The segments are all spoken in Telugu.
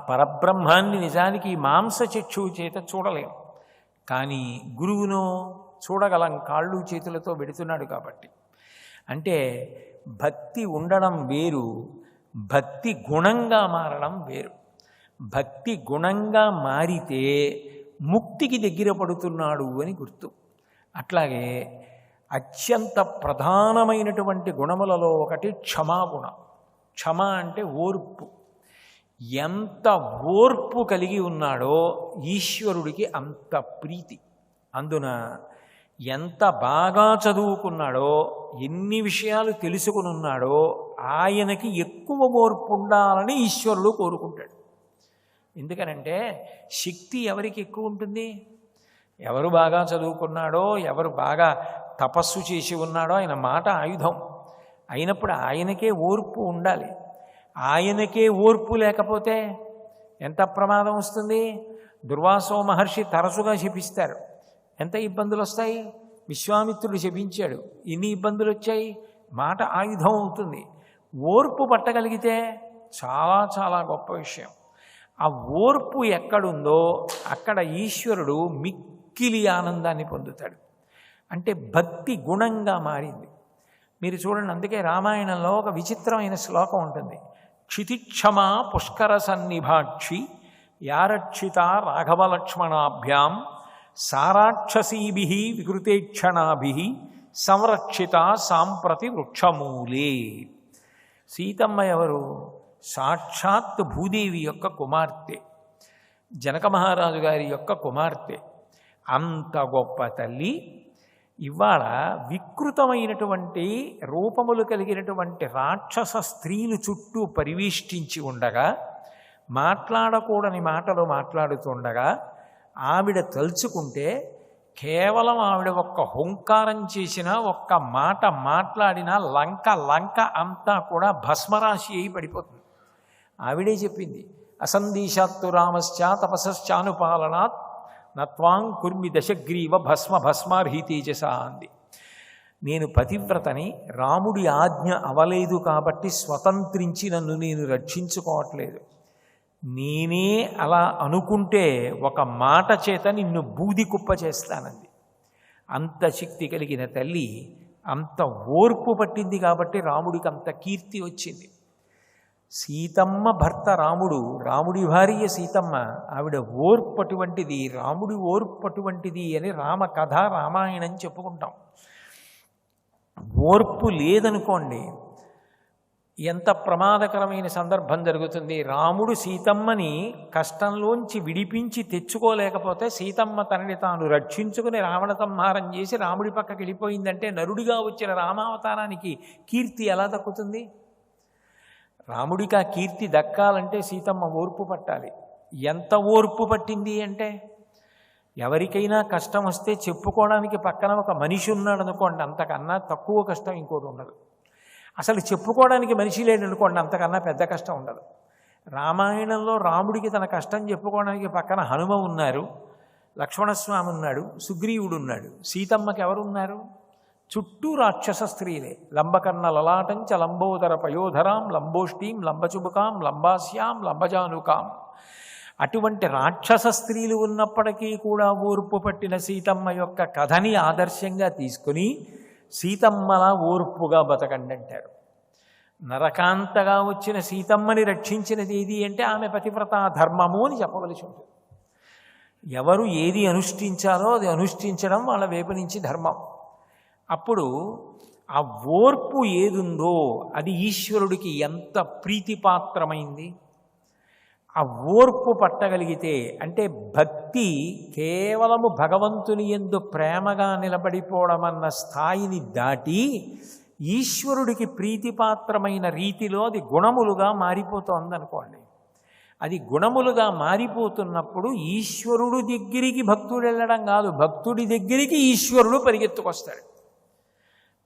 పరబ్రహ్మాన్ని నిజానికి ఈ మాంసచక్షువు చేత చూడలేం, కానీ గురువును చూడగలం కాళ్ళు చేతులతో పెడుతున్నాడు కాబట్టి. అంటే భక్తి ఉండడం వేరు, భక్తి గుణంగా మారడం వేరు. భక్తి గుణంగా మారితే ముక్తికి దగ్గర పడుతున్నాడు అని గుర్తు. అట్లాగే అత్యంత ప్రధానమైనటువంటి గుణములలో ఒకటి క్షమాగుణం. క్షమ అంటే ఓర్పు. ఎంత ఓర్పు కలిగి ఉన్నాడో ఈశ్వరుడికి అంత ప్రీతి. అందున ఎంత బాగా చదువుకున్నాడో, ఎన్ని విషయాలు తెలుసుకుని ఉన్నాడో ఆయనకి ఎక్కువ ఓర్పు ఉండాలని ఈశ్వరుడు కోరుకుంటాడు. ఎందుకనంటే శక్తి ఎవరికి ఎక్కువ ఉంటుంది? ఎవరు బాగా చదువుకున్నాడో, ఎవరు బాగా తపస్సు చేసి ఉన్నాడో ఆయన మాట ఆయుధం అయినప్పుడు ఆయనకే ఓర్పు ఉండాలి. ఆయనకే ఓర్పు లేకపోతే ఎంత ప్రమాదం వస్తుంది? దుర్వాసో మహర్షి తరచుగా శపిస్తారు, ఎంత ఇబ్బందులు వస్తాయి? విశ్వామిత్రుడు శపించాడు, ఎన్ని ఇబ్బందులు వచ్చాయి? మాట ఆయుధం అవుతుంది. ఓర్పు పట్టగలిగితే చాలా చాలా గొప్ప విషయం. ఆ ఓర్పు ఎక్కడుందో అక్కడ ఈశ్వరుడు మిక్కిలి ఆనందాన్ని పొందుతాడు. అంటే భక్తి గుణంగా మారింది. మీరు చూడండి, అందుకే రామాయణంలో ఒక విచిత్రమైన శ్లోకం ఉంటుంది. క్షితిక్షమా పుష్కర సన్నిభాక్షి యారక్షిత రాఘవలక్ష్మణాభ్యాం సారాక్షసీభి వికృతేక్షణాభి సంరక్షిత సాంప్రతి వృక్షమూలే. సీతమ్మ ఎవరు? సాక్షాత్ భూదేవి యొక్క కుమార్తె, జనక మహారాజు గారి యొక్క కుమార్తె. అంత గొప్ప తల్లి ఇవాళ వికృతమైనటువంటి రూపములు కలిగినటువంటి రాక్షస స్త్రీలు చుట్టూ పరివేష్టించి ఉండగా, మాట్లాడకూడని మాటలు మాట్లాడుతుండగా ఆవిడ తలుచుకుంటే కేవలం ఆవిడ ఒక్క హుంకారం చేసిన, ఒక్క మాట మాట్లాడిన లంక అంతా కూడా భస్మరాశి అయి పడిపోతుంది. ఆవిడే చెప్పింది, అసందీశాత్తు రామశ్చ తపసశ్చానుపాలనాత్ నత్వాం కుర్మి దశగ్రీవ భస్మార్హి తేజస అంది. నేను పతివ్రతని, రాముడి ఆజ్ఞ అవలేదు కాబట్టి స్వతంత్రించి నన్ను నేను రక్షించుకోవట్లేదు. నేనే అలా అనుకుంటే ఒక మాట చేత నిన్ను బూది కుప్ప చేస్తానంది. అంత శక్తి కలిగిన తల్లి అంత ఓర్పు పట్టింది కాబట్టి రాముడికి అంత కీర్తి వచ్చింది. సీతమ్మ భర్త రాముడు, రాముడి భార్య సీతమ్మ, ఆవిడ ఓర్పు అటువంటిది, రాముడి ఓర్పు అటువంటిది అని రామ కథ రామాయణం చెప్పుకుంటాం. ఓర్పు లేదనుకోండి ఎంత ప్రమాదకరమైన సందర్భం జరుగుతుంది. రాముడు సీతమ్మని కష్టంలోంచి విడిపించి తెచ్చుకోలేకపోతే సీతమ్మ తనని తాను రక్షించుకుని రావణ సంహారం చేసి రాముడి పక్కకి వెళ్ళిపోయిందంటే నరుడిగా వచ్చిన రామావతారానికి కీర్తి ఎలా దక్కుతుంది? రాముడికి ఆ కీర్తి దక్కాలంటే సీతమ్మ ఓర్పు పట్టాలి. ఎంత ఓర్పు పట్టింది అంటే, ఎవరికైనా కష్టం వస్తే చెప్పుకోవడానికి పక్కన ఒక మనిషి ఉన్నాడు అనుకోండి, అంతకన్నా తక్కువ కష్టం ఇంకోటి ఉండదు. అసలు చెప్పుకోవడానికి మనిషి లేడనుకోండి, అంతకన్నా పెద్ద కష్టం ఉండదు. రామాయణంలో రాముడికి తన కష్టం చెప్పుకోవడానికి పక్కన హనుమ ఉన్నారు, లక్ష్మణస్వామి ఉన్నాడు, సుగ్రీవుడు ఉన్నాడు. సీతమ్మకి ఎవరున్నారు? చుట్టూ రాక్షస స్త్రీలే. లంబకర్ణ లలాటంచ లంబోదర పయోధరాం లంబోష్టీం లంబచుబుకాం లంబాస్యాం లంబజానుకాం. అటువంటి రాక్షస స్త్రీలు ఉన్నప్పటికీ కూడా ఓర్పు పట్టిన సీతమ్మ యొక్క కథని ఆదర్శంగా తీసుకుని సీతమ్మలా ఓర్పుగా బతకండి అంటారు. నరకాంతగా వచ్చిన సీతమ్మని రక్షించినది ఏది అంటే ఆమె పతివ్రతా ధర్మము అని చెప్పవలసి ఉంటుంది. ఎవరు ఏది అనుష్ఠించాలో అది అనుష్ఠించడం వాళ్ళ వైపు నుంచి ధర్మం. అప్పుడు ఆ ఓర్పు ఏదుందో అది ఈశ్వరుడికి ఎంత ప్రీతిపాత్రమైంది. ఆ ఓర్పు పట్టగలిగితే అంటే భక్తి కేవలము భగవంతుని యందు ప్రేమగా నిలబడిపోవడం అన్న స్థాయిని దాటి ఈశ్వరుడికి ప్రీతిపాత్రమైన రీతిలో అది గుణములుగా మారిపోతోందనుకోండి. అది గుణములుగా మారిపోతున్నప్పుడు ఈశ్వరుడు దగ్గరికి భక్తుడు వెళ్ళడం కాదు, భక్తుడి దగ్గరికి ఈశ్వరుడు పరిగెత్తుకొస్తాడు.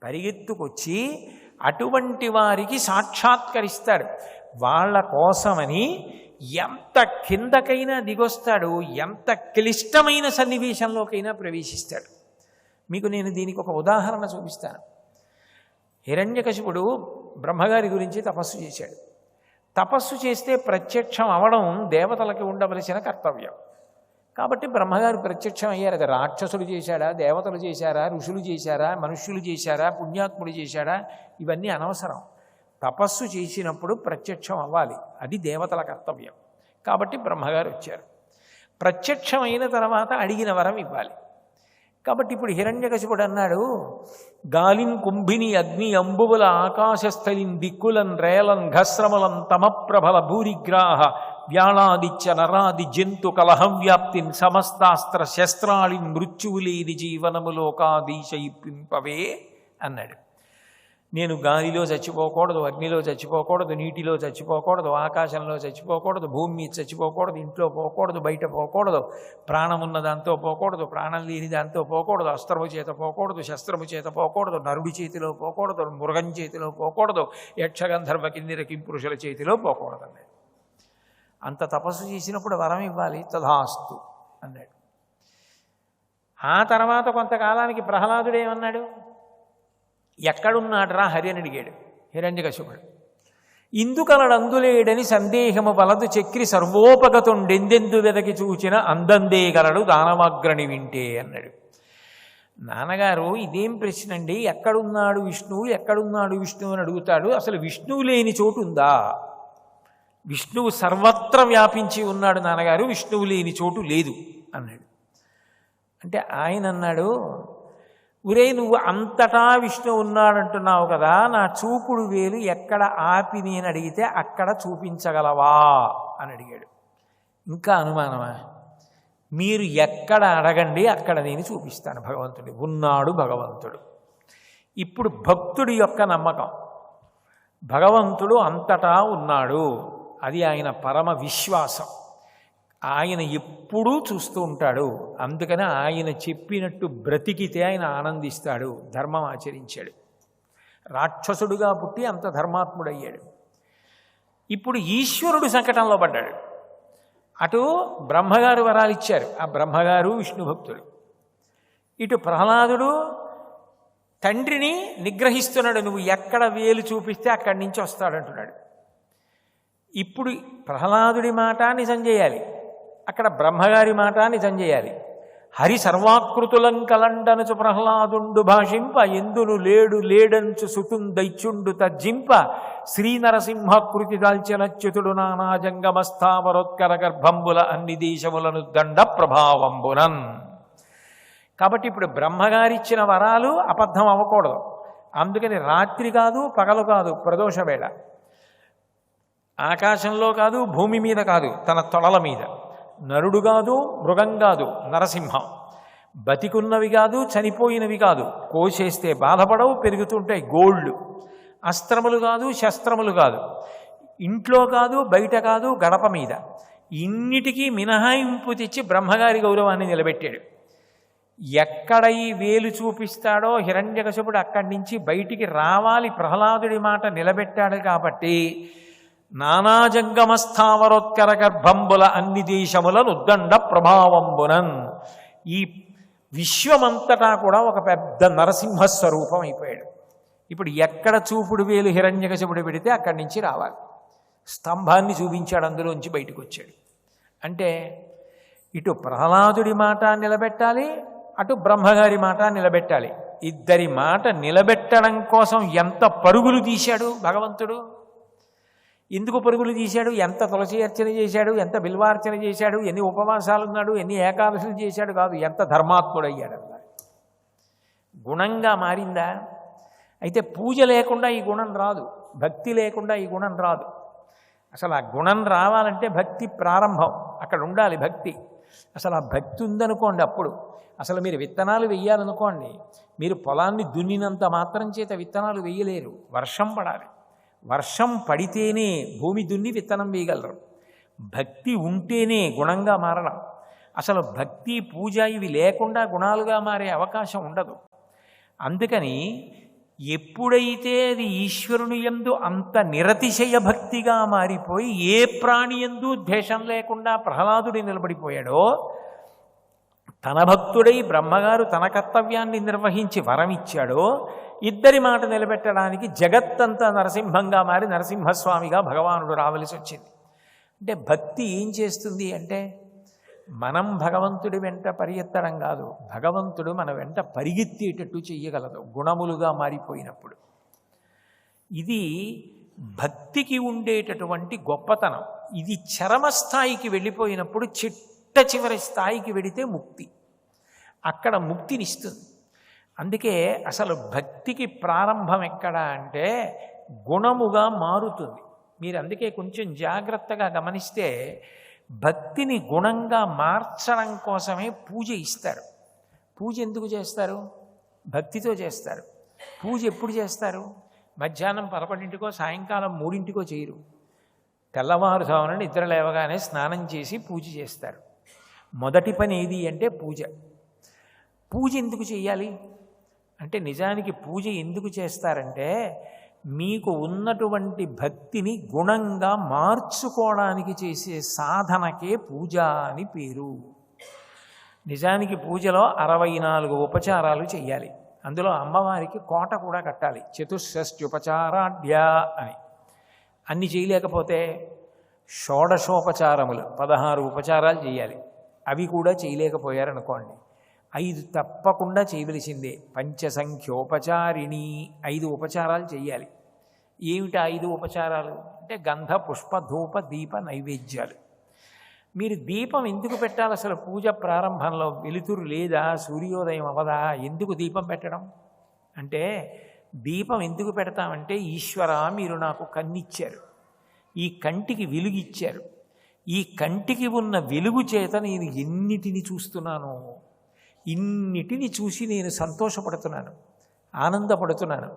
పరిగెత్తుకొచ్చి అటువంటి వారికి సాక్షాత్కరిస్తాడు. వాళ్ళ కోసమని ఎంత కిందకైనా దిగొస్తాడు, ఎంత క్లిష్టమైన సన్నివేశంలోకైనా ప్రవేశిస్తాడు. మీకు నేను దీనికి ఒక ఉదాహరణ చూపిస్తాను. హిరణ్యకశిపుడు బ్రహ్మగారి గురించి తపస్సు చేశాడు. తపస్సు చేస్తే ప్రత్యక్షం అవడం దేవతలకి ఉండవలసిన కర్తవ్యం. కాబట్టి బ్రహ్మగారు ప్రత్యక్షం అయ్యారు. అది రాక్షసులు చేశాడా, దేవతలు చేశారా, ఋషులు చేశారా, మనుష్యులు చేశారా, పుణ్యాత్ముడు చేశాడా, ఇవన్నీ అనవసరం. తపస్సు చేసినప్పుడు ప్రత్యక్షం అవ్వాలి, అది దేవతల కర్తవ్యం. కాబట్టి బ్రహ్మగారు వచ్చారు. ప్రత్యక్షం అయిన తర్వాత అడిగిన వరం ఇవ్వాలి. కాబట్టి ఇప్పుడు హిరణ్యకశిపుడు అన్నాడు, గాలిన్ కుంభిని అగ్ని అంబువుల ఆకాశస్థలిన్ దిక్కులన్ రేలన్ ఘస్రమలన్ తమప్రభల భూరిగ్రాహ వ్యాళాదిత్య నరాది జంతు కలహం వ్యాప్తిన్ సమస్తాస్త్ర శస్త్రాళిన్ మృత్యువులేని జీవనములోకాదీశయింపవే అన్నాడు. నేను గాలిలో చచ్చిపోకూడదు, అగ్నిలో చచ్చిపోకూడదు, నీటిలో చచ్చిపోకూడదు, ఆకాశంలో చచ్చిపోకూడదు, భూమి మీద చచ్చిపోకూడదు, ఇంట్లో పోకూడదు, బయట పోకూడదు, ప్రాణం ఉన్న దాంతో పోకూడదు, ప్రాణం లేని దాంతో పోకూడదు, అస్త్రము చేత పోకూడదు, శస్త్రము చేత పోకూడదు, నరుడి చేతిలో పోకూడదు, మృగం చేతిలో పోకూడదు, యక్షగంధర్వ కిన్నెర కింపురుషుల చేతిలో పోకూడదు అన్నాడు. అంత తపస్సు చేసినప్పుడు వరం ఇవ్వాలి, తథాస్తు అన్నాడు. ఆ తర్వాత కొంతకాలానికి ప్రహ్లాదుడు ఏమన్నాడు, ఎక్కడున్నాడరా హరి అని అడిగాడు హిరణ్యకశిపుడు. ఇందుకలడందులేడని సందేహము వలదు చక్రి సర్వోపగతుండెందెందు వెదకి చూచిన అందందేగలడు దానవాగ్రణి వింటే అన్నాడు. నాన్నగారు ఇదేం ప్రశ్న అండి, ఎక్కడున్నాడు విష్ణువు, ఎక్కడున్నాడు విష్ణువు అని అడుగుతాడు. అసలు విష్ణువు లేని చోటు ఉందా? విష్ణువు సర్వత్ర వ్యాపించి ఉన్నాడు నాన్నగారు, విష్ణువు లేని చోటు లేదు అన్నాడు. అంటే ఆయన అన్నాడు, ఒరే నువ్వు అంతటా విష్ణువు ఉన్నాడంటున్నావు కదా, నా చూపుడు వేలు ఎక్కడ ఆపి నేను అడిగితే అక్కడ చూపించగలవా అని అడిగాడు. ఇంకా అనుమానమా? మీరు ఎక్కడ అడగండి అక్కడ నేను చూపిస్తాను భగవంతుడు ఉన్నాడు భగవంతుడు. ఇప్పుడు భక్తుడి యొక్క నమ్మకం, భగవంతుడు అంతటా ఉన్నాడు, అది ఆయన పరమ విశ్వాసం. ఆయన ఎప్పుడూ చూస్తూ ఉంటాడు, అందుకని ఆయన చెప్పినట్టు బ్రతికితే ఆయన ఆనందిస్తాడు. ధర్మం ఆచరించాడు, రాక్షసుడుగా పుట్టి అంత ధర్మాత్ముడయ్యాడు. ఇప్పుడు ఈశ్వరుడు సంకటంలో పడ్డాడు. అటు బ్రహ్మగారు వరాలు ఇచ్చారు, ఆ బ్రహ్మగారు విష్ణు భక్తుడు. ఇటు ప్రహ్లాదుడు తండ్రిని నిగ్రహిస్తున్నాడు, నువ్వు ఎక్కడ వేలు చూపిస్తే అక్కడి నుంచి వస్తాడంటున్నాడు. ఇప్పుడు ప్రహ్లాదుడి మాట నిజం చేయాలి, అక్కడ బ్రహ్మగారి మాట నిజం చేయాలి. హరి సర్వాకృతులం కలండనుచు ప్రహ్లాదుండు భాషింప ఎందును లేడు లేడంచు సుతుం దైత్యుండు తజ్జింప శ్రీనరసింహకృతి దాల్చనచ్యుతుడు నానాజంగమస్థావరోత్కర గర్భంబుల అన్ని దేశములను దండ ప్రభావంబునన్. కాబట్టి ఇప్పుడు బ్రహ్మగారిచ్చిన వరాలు అబద్ధం అవ్వకూడదు. అందుకని రాత్రి కాదు పగలు కాదు ప్రదోష వేళ, ఆకాశంలో కాదు భూమి మీద కాదు తన తొడల మీద, నరుడు కాదు మృగం కాదు నరసింహం, బతికున్నవి కాదు చనిపోయినవి కాదు, కోసేస్తే బాధపడవు పెరుగుతుంటాయి గోళ్ళు, అస్త్రములు కాదు శస్త్రములు కాదు, ఇంట్లో కాదు బయట కాదు గడప మీద, ఇన్నిటికీ మినహాయింపు తెచ్చి బ్రహ్మగారి గౌరవాన్ని నిలబెట్టాడు. ఎక్కడ ఈ వేలు చూపిస్తాడో హిరణ్యకశిపుడు అక్కడి నుంచి బయటికి రావాలి, ప్రహ్లాదుడి మాట నిలబెట్టాడు. కాబట్టి నానాజంగమస్థావరోత్కర గర్భంబుల అన్ని దేశములను ఉద్దండ ప్రభావంబునన్, ఈ విశ్వమంతటా కూడా ఒక పెద్ద నరసింహస్వరూపం అయిపోయాడు. ఇప్పుడు ఎక్కడ చూపుడు వేలు హిరణ్యకశిపుడు పెడితే అక్కడి నుంచి రావాలి. స్తంభాన్ని చూపించాడు, అందులోంచి బయటకు వచ్చాడు. అంటే ఇటు ప్రహ్లాదుడి మాట నిలబెట్టాలి, అటు బ్రహ్మగారి మాట నిలబెట్టాలి. ఇద్దరి మాట నిలబెట్టడం కోసం ఎంత పరుగులు తీశాడు భగవంతుడు. ఎందుకు పరుగులు తీశాడు? ఎంత తులసి అర్చన చేశాడు, ఎంత బిల్వార్చన చేశాడు, ఎన్ని ఉపవాసాలు ఉన్నాడు, ఎన్ని ఏకాదశులు చేశాడు కాదు, ఎంత ధర్మాత్ముడయ్యాడు. గుణంగా మారిందా? అయితే పూజ లేకుండా ఈ గుణం రాదు, భక్తి లేకుండా ఈ గుణం రాదు. అసలు ఆ గుణం రావాలంటే భక్తి ప్రారంభం, అక్కడ ఉండాలి భక్తి. అసలు ఆ భక్తి ఉందనుకోండి, అప్పుడు అసలు మీరు విత్తనాలు వెయ్యాలనుకోండి, మీరు పొలాన్ని దున్నినంత మాత్రం చేత విత్తనాలు వెయ్యలేరు, వర్షం పడాలి. వర్షం పడితేనే భూమి దున్ని విత్తనం వేయగలరు. భక్తి ఉంటేనే గుణంగా మారడం. అసలు భక్తి పూజ ఇవి లేకుండా గుణాలుగా మారే అవకాశం ఉండదు. అందుకని ఎప్పుడైతే అది ఈశ్వరుని యందు అంత నిరతిశయ భక్తిగా మారిపోయి ఏ ప్రాణి యందు ద్వేషం లేకుండా ప్రహ్లాదుడి నిలబడిపోయాడో, తన భక్తుడై బ్రహ్మగారు తన కర్తవ్యాన్ని నిర్వహించి వరమిచ్చాడో ఇద్దరి మాట నిలబెట్టడానికి జగత్తంతా నరసింహంగా మారి నరసింహస్వామిగా భగవానుడు రావలసి వచ్చింది. అంటే భక్తి ఏం చేస్తుంది అంటే మనం భగవంతుడి వెంట పరిగెత్తడం కాదు, భగవంతుడు మన వెంట పరిగెత్తేటట్టు చెయ్యగలదు గుణములుగా మారిపోయినప్పుడు. ఇది భక్తికి ఉండేటటువంటి గొప్పతనం. ఇది చరమస్థాయికి వెళ్ళిపోయినప్పుడు చిట్ట చివరి స్థాయికి వెడితే ముక్తి, అక్కడ ముక్తినిస్తుంది. అందుకే అసలు భక్తికి ప్రారంభం ఎక్కడ అంటే గుణముగా మారుతుంది. మీరు అందుకే కొంచెం జాగ్రత్తగా గమనిస్తే భక్తిని గుణంగా మార్చడం కోసమే పూజ ఇస్తారు. పూజ ఎందుకు చేస్తారు? భక్తితో చేస్తారు. పూజ ఎప్పుడు చేస్తారు? మధ్యాహ్నం 11ంటికో సాయంకాలం 3ంటికో చేయరు. తెల్లవారుజామున నిద్ర లేవగానే స్నానం చేసి పూజ చేస్తారు. మొదటి పని ఏది అంటే పూజ. పూజ ఎందుకు చేయాలి అంటే నిజానికి పూజ ఎందుకు చేస్తారంటే మీకు ఉన్నటువంటి భక్తిని గుణంగా మార్చుకోవడానికి చేసే సాధనకే పూజ అని పేరు. నిజానికి పూజలో 64 ఉపచారాలు చెయ్యాలి. అందులో అమ్మవారికి కోట కూడా కట్టాలి, చతుషష్ట్యుపచారాఢ్య అని. అన్ని చేయలేకపోతే షోడశోపచారములు 16 ఉపచారాలు చేయాలి. అవి కూడా చేయలేకపోయారనుకోండి 5 తప్పకుండా చేయవలసిందే. పంచసంఖ్యోపచారిణి 5 ఉపచారాలు చేయాలి. ఏమిటి 5 ఉపచారాలు అంటే గంధ పుష్ప ధూప దీప నైవేద్యాలు. మీరు దీపం ఎందుకు పెట్టాలి? అసలు పూజ ప్రారంభంలో వెలుతురు లేదా, సూర్యోదయం అవదా? ఎందుకు దీపం పెట్టడం అంటే దీపం ఎందుకు పెడతామంటే ఈశ్వర మీరు నాకు కన్నిచ్చారు, ఈ కంటికి వెలుగిచ్చారు, ఈ కంటికి ఉన్న వెలుగు చేత నేను ఎన్నిటిని చూస్తున్నాను, ఇన్నిటిని చూసి నేను సంతోషపడుతున్నాను, ఆనందపడుతున్నాను.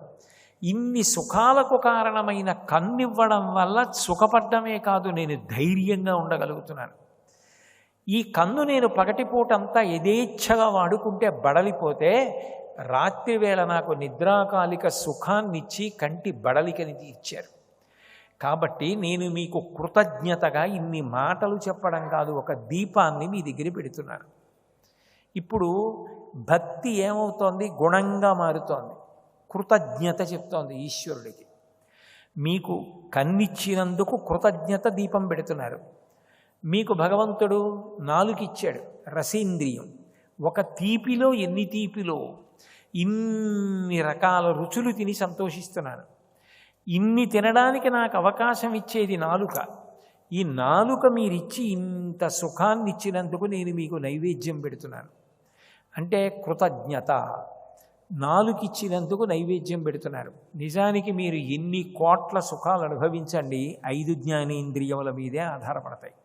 ఇన్ని సుఖాలకు కారణమైన కన్నివ్వడం వల్ల సుఖపడ్డమే కాదు, నేను ధైర్యంగా ఉండగలుగుతున్నాను. ఈ కన్ను నేను పగటిపూటంతా యథేచ్ఛగా వాడుకుంటే బడలిపోతే రాత్రివేళ నాకు నిద్రాకాలిక సుఖాన్నిచ్చి కంటి బడలికని ఇచ్చారు. కాబట్టి నేను మీకు కృతజ్ఞతగా ఇన్ని మాటలు చెప్పడం కాదు, ఒక దీపాన్ని మీ దగ్గర పెడుతున్నాను. ఇప్పుడు భక్తి ఏమవుతోంది? గుణంగా మారుతోంది. కృతజ్ఞత చెప్తోంది ఈశ్వరుడికి. మీకు కన్నిచ్చినందుకు కృతజ్ఞత దీపం పెడుతున్నారు. మీకు భగవంతుడు నాలుకిచ్చాడు, రసేంద్రియం. ఒక తీపిలో ఎన్ని తీపిలో ఇన్ని రకాల రుచులు తిని సంతోషిస్తున్నాను. ఇన్ని తినడానికి నాకు అవకాశం ఇచ్చేది నాలుక. ఈ నాలుక మీరిచ్చి ఇంత సుఖాన్ని ఇచ్చినందుకు నేను మీకు నైవేద్యం పెడుతున్నాను అంటే కృతజ్ఞత. నాలుకిచ్చినందుకు నైవేద్యం పెడుతున్నారు. నిజానికి మీరు ఎన్ని కోట్ల సుఖాలు అనుభవించండి, 5 జ్ఞానేంద్రియముల మీదే ఆధారపడతాయి.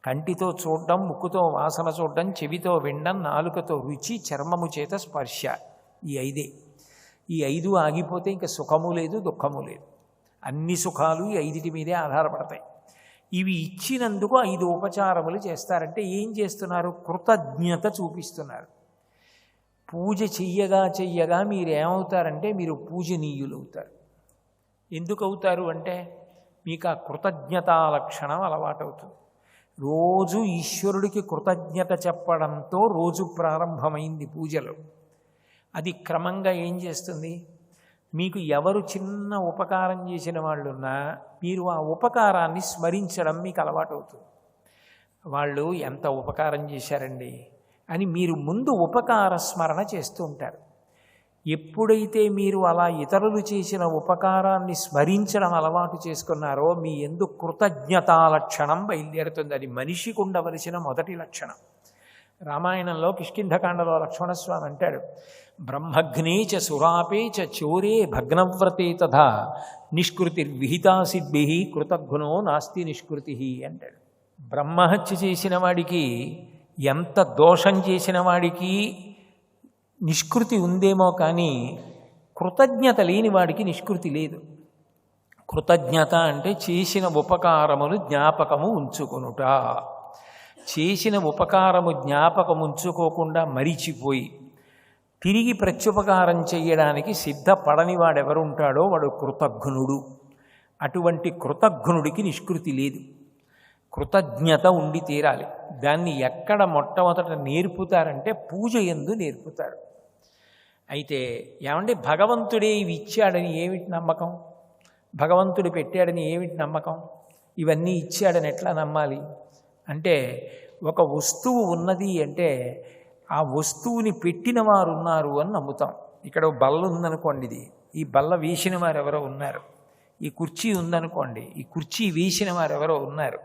కంటితో చూడడం, ముక్కుతో వాసన చూడడం, చెవితో వినడం, నాలుకతో రుచి, చర్మము చేత స్పర్శ, ఈ 5. ఈ 5 ఆగిపోతే ఇంకా సుఖము లేదు, దుఃఖము లేదు. అన్ని సుఖాలు ఈ 5 మీదే ఆధారపడతాయి. ఇవి ఇచ్చినందుకు 5 ఉపచారములు చేస్తారంటే ఏం చేస్తున్నారు? కృతజ్ఞత చూపిస్తున్నారు. పూజ చెయ్యగా మీరేమవుతారంటే మీరు పూజనీయులు అవుతారు. ఎందుకు అవుతారు అంటే మీకు ఆ కృతజ్ఞతా లక్షణం అలవాటవుతుంది. రోజు ఈశ్వరుడికి కృతజ్ఞత చెప్పడంతో రోజు ప్రారంభమైంది పూజలో. అది క్రమంగా ఏం చేస్తుంది? మీకు ఎవరు చిన్న ఉపకారం చేసిన వాళ్ళున్నా మీరు ఆ ఉపకారాన్ని స్మరించడం మీకు అలవాటు అవుతుంది. వాళ్ళు ఎంత ఉపకారం చేశారండి అని మీరు ముందు ఉపకార స్మరణ చేస్తూ ఉంటారు. ఎప్పుడైతే మీరు అలా ఇతరులు చేసిన ఉపకారాన్ని స్మరించడం అలవాటు చేసుకున్నారో మీ యందు కృతజ్ఞతా లక్షణం బయలుదేరుతుంది. అది మనిషికి ఉండవలసిన మొదటి లక్షణం. రామాయణంలో కిష్కింధకాండలో లక్ష్మణస్వామి అంటాడు, బ్రహ్మగ్నే చ సురాపే చ చోరే భగ్నవ్రతే తథా నిష్కృతిర్విహితా సిద్భి కృతఘ్నో నాస్తి నిష్కృతి అంటాడు. బ్రహ్మహత్య చేసిన వాడికి, ఎంత దోషం చేసిన వాడికి నిష్కృతి ఉందేమో కానీ కృతజ్ఞత లేని వాడికి నిష్కృతి లేదు. కృతజ్ఞత అంటే చేసిన ఉపకారములు జ్ఞాపకము ఉంచుకొనుట. చేసిన ఉపకారము జ్ఞాపకం ఉంచుకోకుండా మరిచిపోయి తిరిగి ప్రత్యుపకారం చేయడానికి సిద్ధపడని వాడెవరుంటాడో వాడు కృతఘ్నుడు. అటువంటి కృతఘ్నుడికి నిష్కృతి లేదు. కృతజ్ఞత ఉండి తీరాలి. దాన్ని ఎక్కడ మొట్టమొదట నేర్పుతారంటే పూజ యందు నేర్పుతారు. అయితే ఏమంటే భగవంతుడే ఇవి ఇచ్చాడని ఏమిటి నమ్మకం? భగవంతుడు పెట్టాడని ఏమిటి నమ్మకం? ఇవన్నీ ఇచ్చాడని ఎట్లా నమ్మాలి అంటే, ఒక వస్తువు ఉన్నది అంటే ఆ వస్తువుని పెట్టిన వారు ఉన్నారు అని నమ్ముతాం. ఇక్కడ బల్ల ఉందనుకోండి, ఈ బల్ల వేసిన వారు ఎవరో ఉన్నారు. ఈ కుర్చీ ఉందనుకోండి, ఈ కుర్చీ వేసిన వారు ఎవరో ఉన్నారు.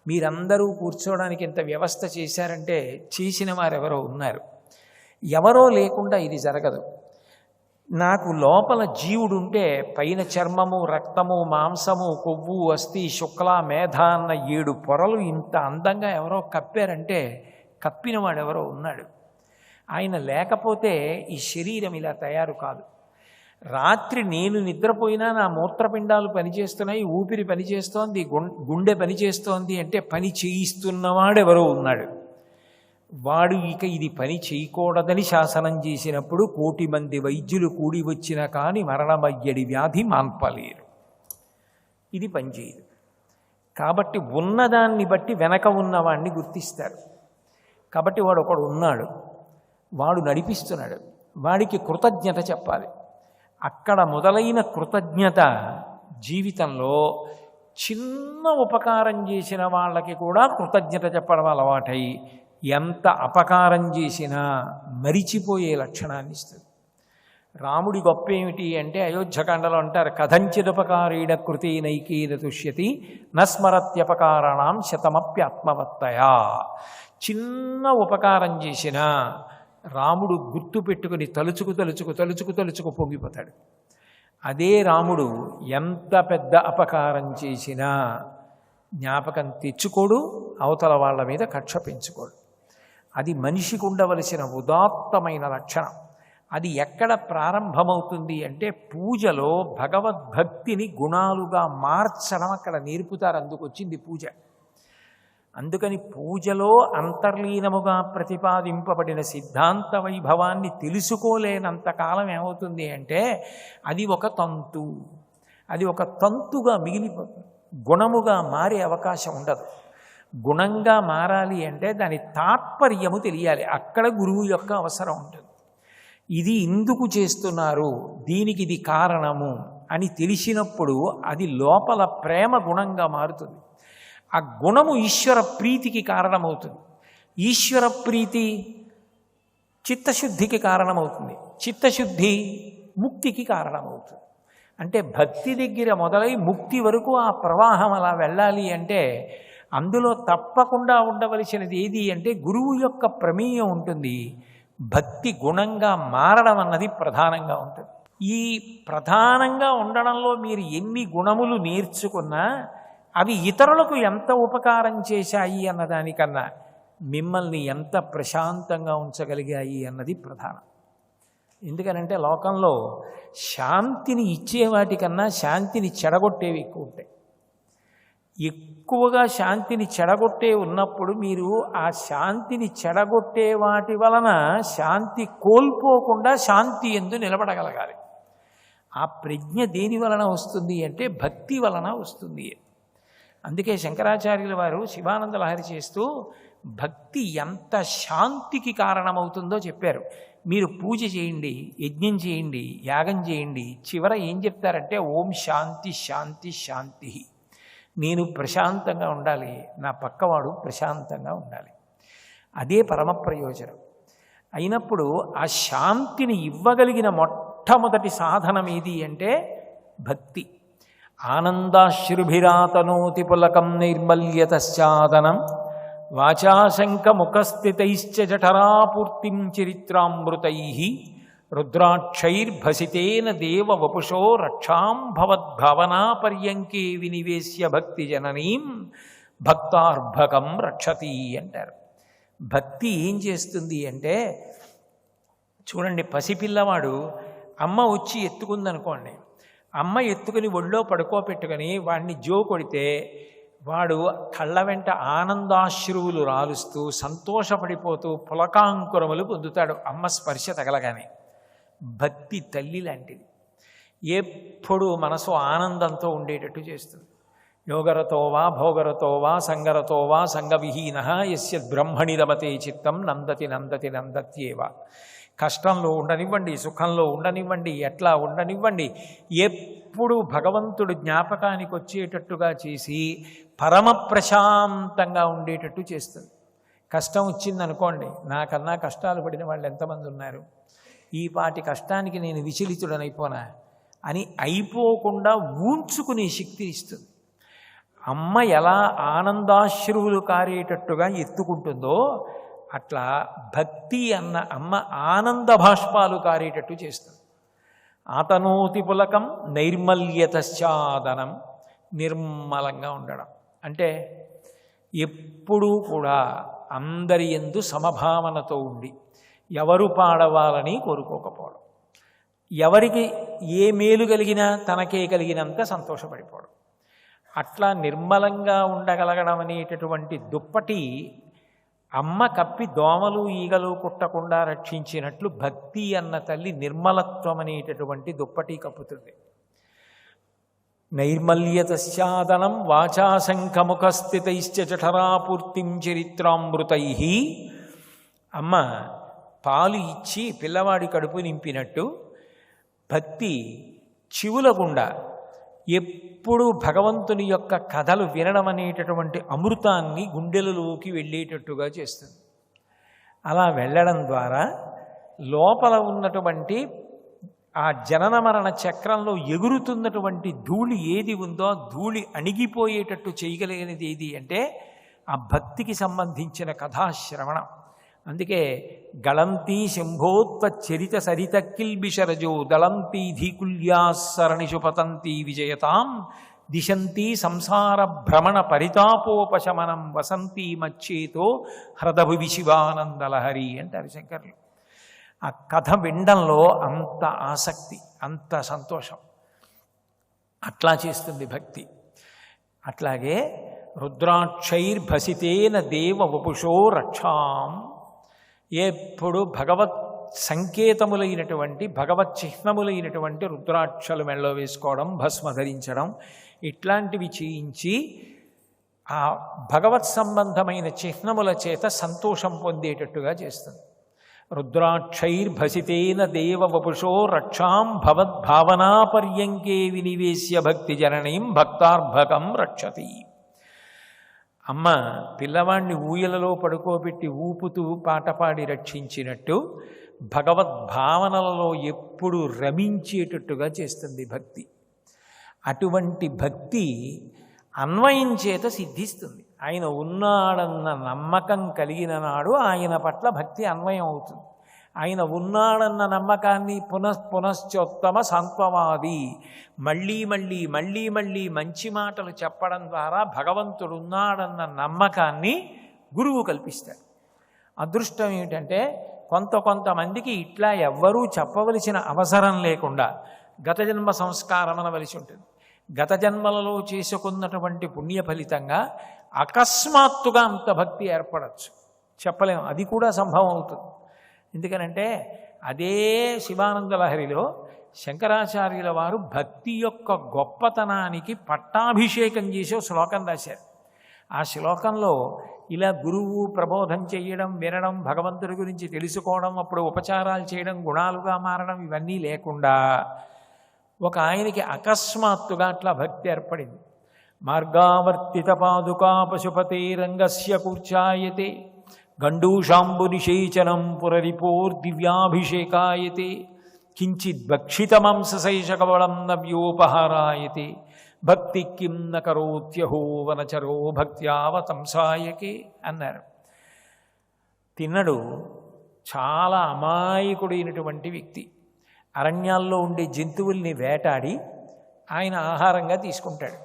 మీరందరూ కూర్చోవడానికి ఇంత వ్యవస్థ చేశారంటే చేసిన వారు ఎవరో ఉన్నారు. ఎవరో లేకుండా ఇది జరగదు. నాకు లోపల జీవుడు ఉంటే పైన చర్మము, రక్తము, మాంసము, కొవ్వు, అస్థి, శుక్ల, మేధ అన్న 7 పొరలు ఇంత అందంగా ఎవరో కప్పారంటే కప్పినవాడు ఎవరో ఉన్నాడు. ఆయన లేకపోతే ఈ శరీరం ఇలా తయారు కాదు. రాత్రి నేను నిద్రపోయినా నా మూత్రపిండాలు పనిచేస్తున్నాయి, ఊపిరి పనిచేస్తోంది, గుండె పనిచేస్తోంది అంటే పని చేయిస్తున్నవాడెవరో ఉన్నాడు. వాడు ఇక ఇది పని చేయకూడదని శాసనం చేసినప్పుడు 1,000,000 మంది వైద్యులు కూడి వచ్చినా కానీ మరణమయ్యడి వ్యాధి మాన్పలేరు. ఇది పనిచేయదు. కాబట్టి ఉన్నదాన్ని బట్టి వెనక ఉన్నవాడిని గుర్తిస్తారు. కాబట్టి వాడు ఒకడు ఉన్నాడు, వాడు నడిపిస్తున్నాడు, వాడికి కృతజ్ఞత చెప్పాలి. అక్కడ మొదలైన కృతజ్ఞత జీవితంలో చిన్న ఉపకారం చేసిన వాళ్ళకి కూడా కృతజ్ఞత చెప్పడం అలవాటై ఎంత అపకారం చేసినా మరిచిపోయే లక్షణాన్ని ఇస్తుంది. రాముడి గొప్ప ఏమిటి అంటే అయోధ్యకాండలో అంటారు, కథంచిదుపకారీణ కృతేనైకేన తుష్యతి నస్మరత్యపకారాణం శతమప్యాత్మవత్తయా. చిన్న ఉపకారం చేసినా రాముడు గుర్తు పెట్టుకుని తలుచుకు పొంగిపోతాడు. అదే రాముడు ఎంత పెద్ద అపకారం చేసినా జ్ఞాపకం తెచ్చుకోడు, అవతల వాళ్ళ మీద కక్ష పెంచుకోడు. అది మనిషికి ఉండవలసిన ఉదాత్తమైన లక్షణం. అది ఎక్కడ ప్రారంభమవుతుంది అంటే పూజలో భగవద్భక్తిని గుణాలుగా మార్చడం అక్కడ నేర్పుతారు. అందుకొచ్చింది పూజ. అందుకని పూజలో అంతర్లీనముగా ప్రతిపాదింపబడిన సిద్ధాంత వైభవాన్ని తెలుసుకోలేనంతకాలం ఏమవుతుంది అంటే అది ఒక తంతు, అది ఒక తంతుగా మిగిలిపోతుంది. గుణముగా మారే అవకాశం ఉండదు. గుణంగా మారాలి అంటే దాని తాత్పర్యము తెలియాలి. అక్కడ గురువు యొక్క అవసరం ఉంటుంది. ఇది ఎందుకు చేస్తున్నారు, దీనికి ఇది కారణము అని తెలిసినప్పుడు అది లోపల ప్రేమ గుణంగా మారుతుంది. ఆ గుణము ఈశ్వర ప్రీతికి కారణమవుతుంది. ఈశ్వర ప్రీతి చిత్తశుద్ధికి కారణమవుతుంది. చిత్తశుద్ధి ముక్తికి కారణమవుతుంది. అంటే భక్తి దగ్గర మొదలై ముక్తి వరకు ఆ ప్రవాహం అలా వెళ్ళాలి అంటే అందులో తప్పకుండా ఉండవలసినది ఏది అంటే గురువు యొక్క ప్రమేయం ఉంటుంది. భక్తి గుణంగా మారడం అన్నది ప్రధానంగా ఉంటుంది. ఈ ప్రధానంగా ఉండడంలో మీరు ఎన్ని గుణములు నేర్చుకున్నా అవి ఇతరులకు ఎంత ఉపకారం చేశాయి అన్నదానికన్నా మిమ్మల్ని ఎంత ప్రశాంతంగా ఉంచగలిగాయి అన్నది ప్రధానం. ఎందుకనంటే లోకంలో శాంతిని ఇచ్చేవాటికన్నా శాంతిని చెడగొట్టేవి ఎక్కువ ఉంటాయి. ఎక్కువగా శాంతిని చెడగొట్టే ఉన్నప్పుడు మీరు ఆ శాంతిని చెడగొట్టే వాటి వలన శాంతి కోల్పోకుండా శాంతి యందు నిలబడగలగాలి. ఆ ప్రజ్ఞ దేని వలన వస్తుంది అంటే భక్తి వలన వస్తుంది. అందుకే శంకరాచార్యుల వారు శివానంద లహరి చేస్తూ భక్తి ఎంత శాంతికి కారణమవుతుందో చెప్పారు. మీరు పూజ చేయండి, యజ్ఞం చేయండి, యాగం చేయండి, చివర ఏం చెప్తారంటే ఓం శాంతి శాంతి శాంతి. నేను ప్రశాంతంగా ఉండాలి, నా పక్కవాడు ప్రశాంతంగా ఉండాలి. అదే పరమ ప్రయోజనం. అయినప్పుడు ఆ శాంతిని ఇవ్వగలిగిన మొట్టమొదటి సాధనం ఏది అంటే భక్తి. ఆనందాశ్రుభిరాతనోతి పులకం నైర్మల్యతశ్చాదనం వాచాశంకముఖస్థితైశ్చ జఠరాపూర్తిం చరిత్రామృతై రుద్రాక్షైర్భసితేన దేవ వపుషో రక్షాం భవద్భవనాపర్యంకే వినివేశ్య భక్తి జననీం భక్తార్భకం రక్షతి అంటారు. భక్తి ఏం చేస్తుంది అంటే చూడండి, పసిపిల్లవాడు అమ్మ వచ్చి ఎత్తుకుందనుకోండి, అమ్మ ఎత్తుకుని ఒళ్ళో పడుకోపెట్టుకొని వాడిని జో కొడితే వాడు కళ్ళ వెంట ఆనందాశ్రువులు రాలుస్తూ సంతోషపడిపోతూ పులకాంకురములు పొందుతాడు అమ్మ స్పర్శ తగలగానే. భక్తి తల్లి లాంటిది. ఎప్పుడూ మనసు ఆనందంతో ఉండేటట్టు చేస్తుంది. యోగరతో వా భోగరతో వా సంగరతో వా సంగవిహీన యస్య బ్రహ్మణి రమతే చిత్తం నందతి నందతి నందత్యేవ. కష్టంలో ఉండనివ్వండి, సుఖంలో ఉండనివ్వండి, ఎట్లా ఉండనివ్వండి, ఎప్పుడు భగవంతుడు జ్ఞాపకానికి వచ్చేటట్టుగా చేసి పరమ ప్రశాంతంగా ఉండేటట్టు చేస్తుంది. కష్టం వచ్చిందనుకోండి, నాకన్నా కష్టాలు పడిన వాళ్ళు ఎంతమంది ఉన్నారు, ఈ పాటి కష్టానికి నేను విచలితుడనైపోనా అని అయిపోకుండా ఊంచుకునే శక్తి ఇస్తుంది. అమ్మ ఎలా ఆనందాశ్రువులు కారేటట్టుగా ఎత్తుకుంటుందో అట్లా భక్తి అన్న అమ్మ ఆనంద భాష్పాలు కారేటట్టు చేస్తుంది. ఆతనోతి పులకం నైర్మల్యతశ్చాదనం, నిర్మలంగా ఉండడం అంటే ఎప్పుడూ కూడా అందరి యందు సమభావనతో ఉండి ఎవరు పాడవాలని కోరుకోకపోవడం, ఎవరికి ఏ మేలు కలిగినా తనకే కలిగినంత సంతోషపడిపోవడం, అట్లా నిర్మలంగా ఉండగలగడం అనేటటువంటి దుప్పటి అమ్మ కప్పి దోమలు ఈగలు కుట్టకుండా రక్షించినట్లు భక్తి అన్న తల్లి నిర్మలత్వం అనేటటువంటి దుప్పటి కప్పుతుంది. నైర్మల్యతశ్చాదనం వాచాశంఖముఖస్థితైశ్చ జఠరాపూర్తిం చరిత్రామృతై. అమ్మ పాలు ఇచ్చి పిల్లవాడి కడుపు నింపినట్టు భక్తి చెవుల గుండా ఎప్పుడు భగవంతుని యొక్క కథలు వినడం అనేటటువంటి అమృతాన్ని గుండెలలోకి వెళ్ళేటట్టుగా చేస్తుంది. అలా వెళ్ళడం ద్వారా లోపల ఉన్నటువంటి ఆ జనన మరణ చక్రంలో ఎగురుతున్నటువంటి ధూళి ఏది ఉందో ధూళి అణిగిపోయేటట్టు చేయగలిగినది ఏది అంటే ఆ భక్తికి సంబంధించిన కథాశ్రవణం. అందుకే గళంతీ శంభోత్వచరిత సరిత కిల్బిషరజో దళంతీ ధీకుల్యాసరణిషు పతంతీ విజయతాం దిశంతీ సంసార భ్రమణ పరితాపోపశమనం వసంతీ మచ్చేతో హ్రదభువి శివానందలహరి అంటారు శంకర్లు. ఆ కథ వినడంలో అంత ఆసక్తి, అంత సంతోషం. అట్లా చేస్తుంది భక్తి. అట్లాగే రుద్రాక్షైర్భసితేన దేవ వపుషో రక్షాం, ఎప్పుడు భగవత్ సంకేతములైనటువంటి భగవత్ చిహ్నములైనటువంటి రుద్రాక్షలు మెళ్ళలో వేసుకోవడం, భస్మ ధరించడం, ఇట్లాంటివి చేయించి ఆ భగవత్ సంబంధమైన చిహ్నముల చేత సంతోషం పొందేటట్టుగా చేస్తుంది. రుద్రాక్షైర్భసితేన దేవ వపుషో రక్షాం భవద్భావనాపర్యంకే వినివేశ్య భక్తి జననీం భక్తార్భకం రక్షతి. అమ్మ పిల్లవాణ్ణి ఊయలలో పడుకోబెట్టి ఊపుతూ పాట పాడి రక్షించినట్టు భగవద్భావనలలో ఎప్పుడు రమించేటట్టుగా చేస్తుంది భక్తి. అటువంటి భక్తి అన్వయం చేత సిద్ధిస్తుంది. ఆయన ఉన్నాడన్న నమ్మకం కలిగిన నాడు ఆయన పట్ల భక్తి అన్వయం అవుతుంది. ఆయన ఉన్నాడన్న నమ్మకాన్ని పునశ్చోత్తమ సాంత్వవాది మళ్ళీ మళ్ళీ మళ్ళీ మళ్ళీ మంచి మాటలు చెప్పడం ద్వారా భగవంతుడు ఉన్నాడన్న నమ్మకాన్ని గురువు కల్పిస్తాడు. అదృష్టం ఏమిటంటే కొంతమందికి ఇట్లా ఎవ్వరూ చెప్పవలసిన అవసరం లేకుండా గత జన్మ సంస్కారం అనవలసి ఉంటుంది. గత జన్మలలో చేసుకున్నటువంటి పుణ్య ఫలితంగా అకస్మాత్తుగా అంత భక్తి ఏర్పడచ్చు, చెప్పలేము. అది కూడా సంభవం అవుతుంది. ఎందుకనంటే అదే శివానంద లహరిలో శంకరాచార్యుల వారు భక్తి యొక్క గొప్పతనానికి పట్టాభిషేకం చేసే శ్లోకం రాశారు. ఆ శ్లోకంలో ఇలా గురువు ప్రబోధం చేయడం, వినడం, భగవంతుడి గురించి తెలుసుకోవడం, అప్పుడు ఉపచారాలు చేయడం, గుణాలుగా మారడం ఇవన్నీ లేకుండా ఒక ఆయనకి అకస్మాత్తుగా అట్లా భక్తి ఏర్పడింది. మార్గావర్తిత పాదుకా పశుపతే రంగస్య కూర్చాయతే గండూషాంబు నిషేచనం పురరిపోర్దివ్యాభిషేకాయతే కించిద్భక్షితమాంసశైషకబలం నవ్యోపహారాయతే భక్తి కిం న కరోత్యహో వనచరో భక్త్యావతంసాయకే అన్నారు. తిన్నడు చాలా అమాయకుడైనటువంటి వ్యక్తి. అరణ్యాల్లో ఉండే జంతువుల్ని వేటాడి ఆయన ఆహారంగా తీసుకుంటాడు.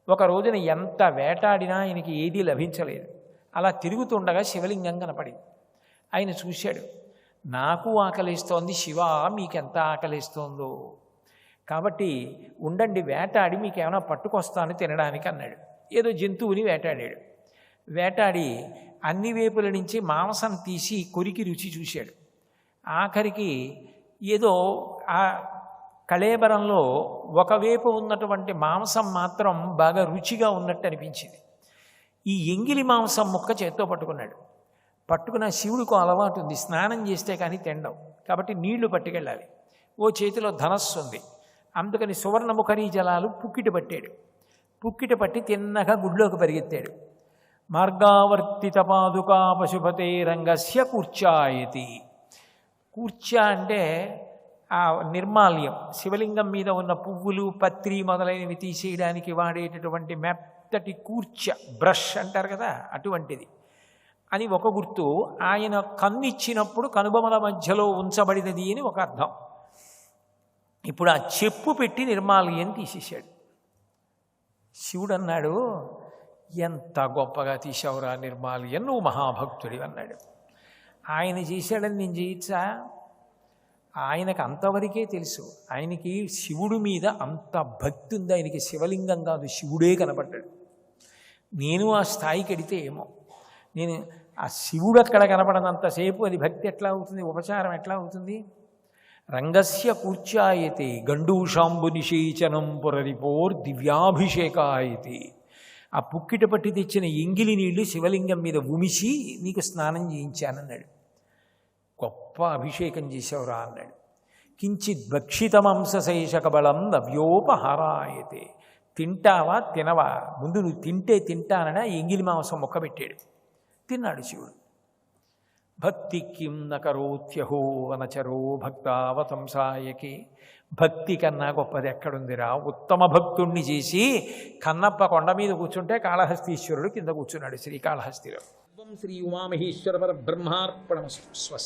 ఒక రోజున ఎంత వేటాడినా ఆయనకి ఏదీ లభించలేదు. అలా తిరుగుతుండగా శివలింగం కనపడింది. ఆయన చూశాడు, నాకు ఆకలిస్తోంది, శివ మీకెంత ఆకలిస్తోందో, కాబట్టి ఉండండి వేటాడి మీకేమైనా పట్టుకొస్తాను తినడానికి అన్నాడు. ఏదో జంతువుని వేటాడాడు. వేటాడి అన్ని వైపుల నుంచి మాంసం తీసి కొరికి రుచి చూశాడు. ఆఖరికి ఏదో కళేబరంలో ఒకవైపు ఉన్నటువంటి మాంసం మాత్రం బాగా రుచిగా ఉన్నట్టు అనిపించింది. ఈ ఎంగిలి మాంసం ముక్క చేత్తో పట్టుకున్నాడు. పట్టుకున్న శివుడికి అలవాటు ఉంది, స్నానం చేస్తే కానీ తినడం, కాబట్టి నీళ్లు పట్టుకెళ్ళాలి. ఓ చేతిలో ధనస్సు ఉంది, అందుకని సువర్ణముఖరీ జలాలు పుక్కిట పట్టాడు. పుక్కిట పట్టి తిన్నగా గుడిలోకి పరిగెత్తాడు. మార్గావర్తిత పాదుకా పశుపతే రంగస్య కూర్చాయతి. కూర్చా అంటే ఆ నిర్మాల్యం, శివలింగం మీద ఉన్న పువ్వులు పత్రి మొదలైనవి తీసేయడానికి వాడేటటువంటి మెత్తటి కూర్చ, బ్రష్ అంటారు కదా, అటువంటిది అని ఒక గుర్తు. ఆయన కన్నిచ్చినప్పుడు కనుబొమల మధ్యలో ఉంచబడినది అని ఒక అర్థం. ఇప్పుడు ఆ చెప్పు పెట్టి నిర్మాల్యం తీసేశాడు. శివుడు అన్నాడు, ఎంత గొప్పగా తీసావురా నిర్మాల్యం, నువ్వు మహాభక్తుడి అన్నాడు. ఆయన చేశాడని నేను చేయొచ్చా? ఆయనకు అంతవరకే తెలుసు. ఆయనకి శివుడి మీద అంత భక్తి ఉంది. ఆయనకి శివలింగం కాదు, శివుడే కనపడ్డాడు. నేను ఆ స్థాయికి ఎడితే ఏమో, నేను ఆ శివుడు అక్కడ కనపడనంతసేపు అది భక్తి ఎట్లా అవుతుంది, ఉపచారం ఎట్లా అవుతుంది? రంగస్య కూర్చాయతే గండూషాంబు నిషేచనం పురరిపోర్ దివ్యాభిషేకాయతే. ఆ పుక్కిట పట్టి తెచ్చిన ఎంగిలి నీళ్లు శివలింగం మీద ఉమిసి నీకు స్నానం చేయించానన్నాడు. గొప్ప అభిషేకం చేశావురా అన్నాడు. కించిత్ భక్షితమంశశేషకబలం నవ్యోపహారాయతే. తింటావా తినవా, ముందు నువ్వు తింటే తింటానని ఎంగిలి మాంసం మొక్క పెట్టాడు. తిన్నాడు శివుడు. భక్తి కిం నకరోత్యహో వనచరో భక్తావతంసాయకే. భక్తి కన్నా గొప్పది ఎక్కడుందిరా? ఉత్తమ భక్తుణ్ణి చేసి కన్నప్ప కొండ మీద కూర్చుంటే కాళహస్తీశ్వరుడు కింద కూర్చున్నాడు శ్రీకాళహస్తిలో. శ్రీ ఉమామహేశ్వర పరబ్రహ్మార్పణమస్తు. స్వస్తి.